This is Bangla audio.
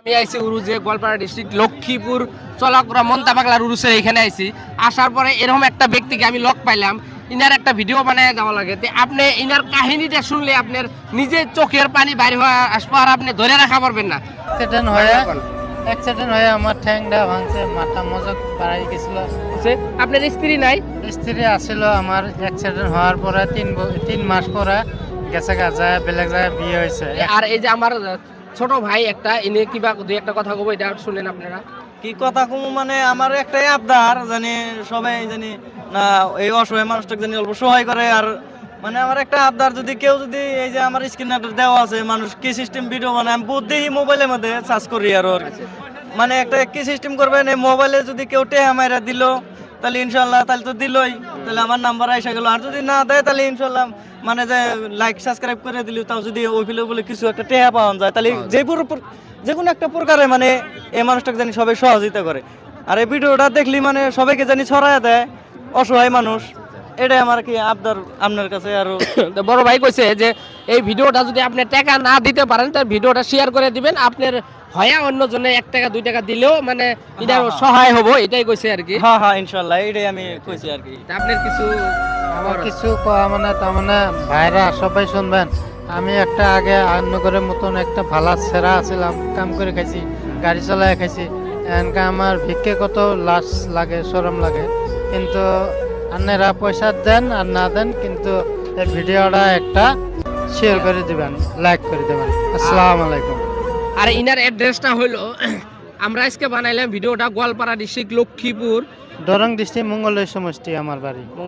আমি আইছি উরুজে গোয়ালপাড়া ডিস্ট্রিক্ট লক্ষ্মীপুর চলাকুড়া মন্তাপাগলার উরুসের এখানে আইছি। আসার পরে এরকম একটা ব্যক্তিকে আমি লক পাইলাম, ইনার একটা ভিডিও বানায় দেওয়া লাগে। আপনি ইনার কাহিনীটা শুনলে আপনার নিজের চোখের পানি বাইরে হয়ে আসবো, আর আপনি ধরে রাখা পারবেন না। অ্যাক্সিডেন্ট হয়ে আমার ঠ্যাংটা ভাঙছে, মাথা মজক বাড়াই গেছিল। আপনার স্ত্রী নাই? স্ত্রী আসছিল। আমার অ্যাক্সিডেন্ট হওয়ার পরে 3 মাস পরে গেছে যায় বেলেগ জায়গায় বিয়ে হয়েছে। আর এই যে আমার ছোট ভাই একটা, ইনি কিবা দুই একটা কথা কব, এটা শুনেন আপনারা। কি কথা কম মানে আমার একটাই আবদার, জানি সবাই জানি না এই অসহায় মানুষটাকে জানি অল্প সহায় করে। আর মানে আমার একটা আবদার, যদি কেউ যদি এই যে আমার স্ক্রিনে দেওয়া আছে মানুষ কি সিস্টেম ভিডিও মানে আমি বহুত দেখি মোবাইলের মধ্যে সার্চ করি আর মানে একটা কি সিস্টেম করবেন এই মোবাইলে যদি কেউ টেহা মাইরা দিল তাহলে ইনশাল্লাহ তাহলে তো দিলই, তাহলে আমার নাম্বার এসে গেল। আর যদি না দেয় তাহলে ইনশাল্লাহ মানে যে লাইক সাবস্ক্রাইব করে দিল, তাও যদি ওই ফিলে বলে কিছু একটা টেহা পাওয়া যায় তাহলে যে কোনো একটা প্রকারে মানে এই মানুষটাকে জানি সবাই সহযোগিতা করে। আর এই ভিডিওটা দেখলি মানে সবাইকে জানি ছড়ায় দেয় অসহায় মানুষ, এটাই আমার কি আবদার আপনার কাছে। আর বড় ভাই কইছে যে এই ভিডিওটা যদি আপনি টাকা না দিতে পারেন তাহলে ভিডিওটা শেয়ার করে দিবেন, আপনার হয়া অন্য জনে 1 টাকা 2 টাকা দিলেও মানে এটা সহায় হবো, এটাই কইছে আর কি। হ্যাঁ হ্যাঁ ইনশাল্লাহ এটাই আমি কইছি আর কি। আপনার কিছু আমার কিছু কওয়া মানে তার মানে ভাইরা সবাই শুনবেন। আমি একটা আগে আন্নগরের মতন একটা ভালা ছেঁড়া আছিলাম, কাম করে খাইছি, গাড়ি চালায় খাইছি। এনকা আমার ভিক্ষে কত লাশ লাগে, শরম লাগে। কিন্তু আপনারা পয়সা দেন আর না দেন, কিন্তু এই ভিডিওটা একটা শেয়ার করে দিবেন, লাইক করে দিবেন। আসসালামু আলাইকুম। আর ইনার অ্যাড্রেসটা হলো আমরা আজকে বানাইলাম ভিডিওটা গোয়ালপাড়া ডিস্ট্রিক্ট লক্ষ্মীপুর দরং ডিস্ট্রিক্ট মঙ্গলের সমষ্টি আমার বাড়ি।